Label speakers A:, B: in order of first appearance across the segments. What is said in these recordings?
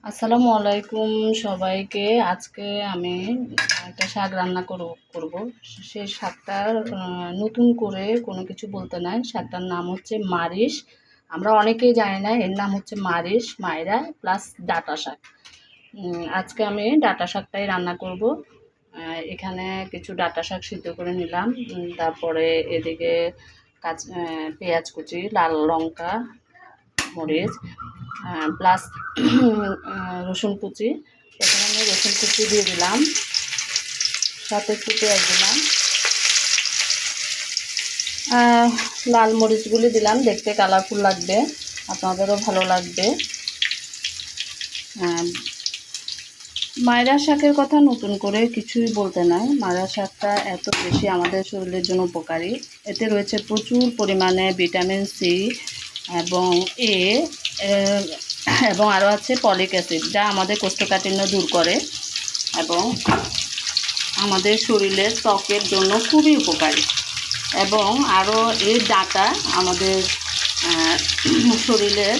A: আসসালামু আলাইকুম সবাইকে। আজকে আমি একটা শাক রান্না করব। সেই শাকটার নতুন করে কোনো কিছু বলতে নাই। শাকটার নাম হচ্ছে মারিশ। আমরা অনেকেই জানি না এর নাম হচ্ছে মারিশ, মায়রা প্লাস ডাঁটা শাক। আজকে আমি ডাঁটা শাকটাই রান্না করব। এখানে কিছু ডাঁটা শাক সিদ্ধ করে নিলাম। তারপরে এদিকে পেঁয়াজ কুচি, লাল লঙ্কা, মরিচ প্লাস রসুন কুচি। এখানে আমি রসুন কুচি দিয়ে দিলাম, সাথে একটু পেঁয়াজ দিলাম, লাল মরিচগুলি দিলাম, দেখতে কালারফুল লাগবে, আপনাদেরও ভালো লাগবে। মায়রা শাকের কথা নতুন করে কিছুই বলতে নাই। মায়রা শাকটা এত বেশি আমাদের শরীরের জন্য উপকারী। এতে রয়েছে প্রচুর পরিমাণে ভিটামিন সি এবং এ, এবং আরও আছে ফলিক অ্যাসিড, যা আমাদের কোষ্ঠকাঠিন্য দূর করে এবং আমাদের শরীরের ত্বকের জন্য খুবই উপকারী। এবং আরও এই ডাঁটা আমাদের শরীরের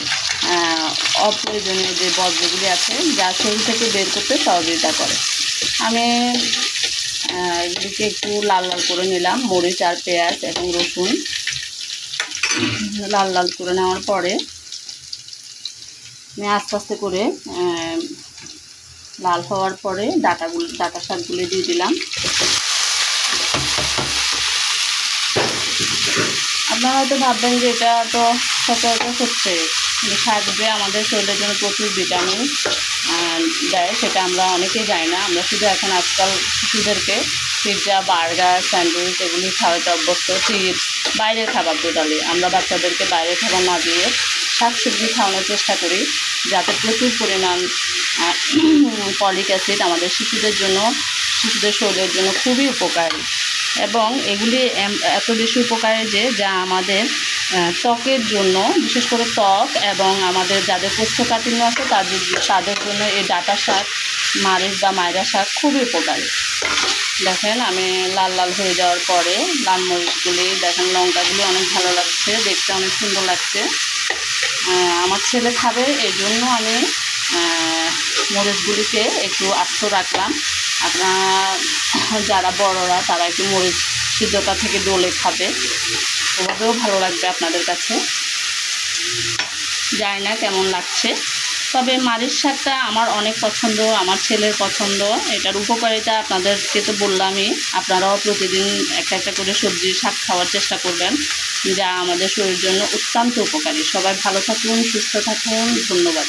A: অপ্রয়োজনীয় যে বর্জ্যগুলি আছে যা শরীর থেকে বের করতে সহযোগিতা করে। আমি এগুলিকে একটু লাল লাল করে নিলাম, মরিচ আর পেঁয়াজ এবং রসুন লাল লাল করে নেওয়ার পরে আমি আস্তে আস্তে করে লাল হওয়ার পরে ডাঁটা শাকগুলি দিয়ে দিলাম। আপনারা হয়তো ভাববেন যে এটা তো সচরাচর হচ্ছে, শাক যে আমাদের শরীরের জন্য প্রচুর ভিটামিন দেয় সেটা আমরা অনেকেই জানি না। আমরা শুধু এখন আজকাল শিশুদেরকে পিৎজা, বার্গার, স্যান্ডউইচ এগুলি খাওয়াতে অভ্যস্ত, চিপস, বাইরের খাবার টোটালি। আমরা বাচ্চাদেরকে বাইরের খাবার না দিয়ে শাকসবজি খাওয়ানোর চেষ্টা করি, যাতে প্রচুর পরিমাণ ফলিক অ্যাসিড আমাদের শিশুদের শরীরের জন্য খুবই উপকারী। এবং এগুলি এত বেশি উপকারী যে যা আমাদের ত্বকের জন্য, বিশেষ করে ত্বক এবং আমাদের যাদের কোষ্ঠকাঠিন্য আছে তাদের জন্য এই ডাঁটা শাক, মারিচ বা মায়রা শাক খুবই উপকারী। দেখেন আমি লাল লাল হয়ে যাওয়ার পরে লাল মরিচগুলি, দেখেন লঙ্কাগুলি অনেক ভালো লাগছে, দেখতে অনেক সুন্দর লাগছে। আমার ছেলে খাবে এই জন্য আমি মরিচগুলিকে একটু আস্ত রাখলাম। আপনারা যারা বড়রা তারা একটু মরিচ সিদ্ধতা থেকে ডলে খাবে, ওভাবেও ভালো লাগবে আপনাদের কাছে। জানি না কেমন লাগছে, তবে মারিচ শাকটা আমার অনেক পছন্দ, আমার ছেলের পছন্দ। এটার উপকারিতা আপনাদেরকে তো বললামই। আপনারাও প্রতিদিন একটা একটা করে সবজি শাক খাওয়ার চেষ্টা করবেন, যা আমাদের শরীরের জন্য অত্যন্ত উপকারী। সবাই ভালো থাকুন, সুস্থ থাকুন, ধন্যবাদ।